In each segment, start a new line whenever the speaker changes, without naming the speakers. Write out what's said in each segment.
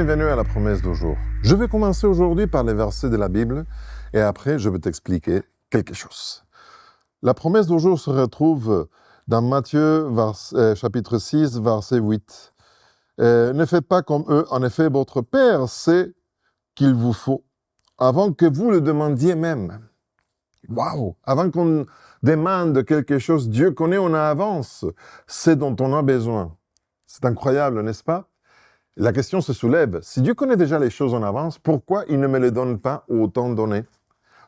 Bienvenue à la promesse du jour. Je vais commencer aujourd'hui par les versets de la Bible et après je vais t'expliquer quelque chose. La promesse du jour se retrouve dans Matthieu chapitre 6, verset 8. Ne faites pas comme eux, en effet votre Père sait qu'il vous faut avant que vous le demandiez même. Waouh! Avant qu'on demande quelque chose, Dieu connaît en avance ce dont on a besoin. C'est incroyable, n'est-ce pas? La question se soulève. Si Dieu connaît déjà les choses en avance, pourquoi il ne me les donne pas au temps donné?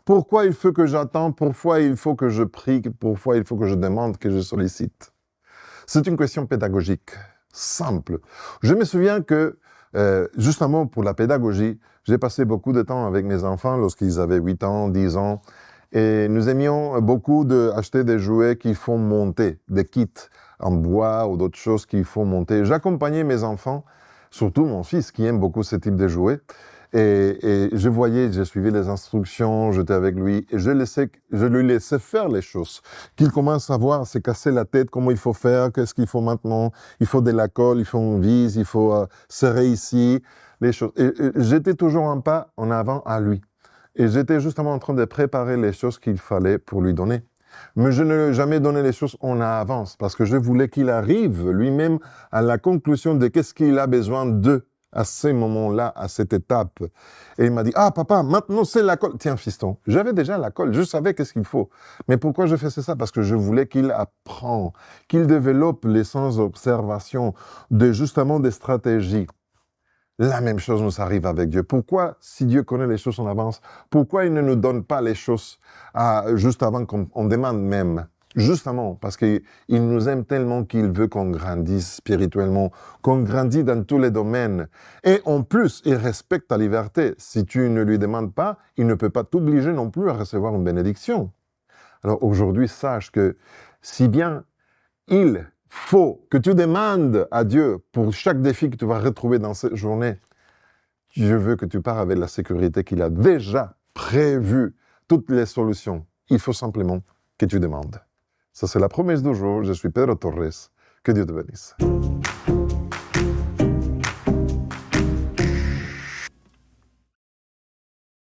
Pourquoi il faut que j'attende? Pourquoi il faut que je prie? Pourquoi il faut que je demande, que je sollicite? C'est une question pédagogique, simple. Je me souviens que, justement pour la pédagogie, j'ai passé beaucoup de temps avec mes enfants lorsqu'ils avaient 8 ans, 10 ans, et nous aimions beaucoup acheter des jouets qui font monter, des kits en bois ou d'autres choses qui font monter. J'accompagnais mes enfants, surtout mon fils qui aime beaucoup ce type de jouets, et je suivais les instructions, j'étais avec lui, et je lui laissais faire les choses. Qu'il commence à voir, se casser la tête, comment il faut faire, qu'est-ce qu'il faut maintenant, il faut de la colle, il faut une vis, il faut serrer ici, les choses. Et j'étais toujours un pas en avant à lui. Et j'étais justement en train de préparer les choses qu'il fallait pour lui donner. Mais je ne lui ai jamais donné les choses en avance, parce que je voulais qu'il arrive lui-même à la conclusion de qu'est-ce qu'il a besoin d'eux à ces moments-là, à cette étape. Et il m'a dit, « Ah, papa, maintenant c'est la colle. » Tiens, fiston, j'avais déjà la colle, je savais qu'est-ce qu'il faut. Mais pourquoi je faisais ça? Parce que je voulais qu'il apprenne, qu'il développe les sens d'observation, justement des stratégies. La même chose nous arrive avec Dieu. Pourquoi, si Dieu connaît les choses en avance, pourquoi il ne nous donne pas les choses juste avant qu'on demande même? Justement, parce qu'il nous aime tellement qu'il veut qu'on grandisse spirituellement, qu'on grandisse dans tous les domaines. Et en plus, il respecte ta liberté. Si tu ne lui demandes pas, il ne peut pas t'obliger non plus à recevoir une bénédiction. Alors aujourd'hui, sache que si bien il faut que tu demandes à Dieu pour chaque défi que tu vas retrouver dans cette journée, je veux que tu pars avec la sécurité qu'il a déjà prévu toutes les solutions. Il faut simplement que tu demandes. Ça, c'est la promesse du jour. Je suis Pedro Torres. Que Dieu te bénisse.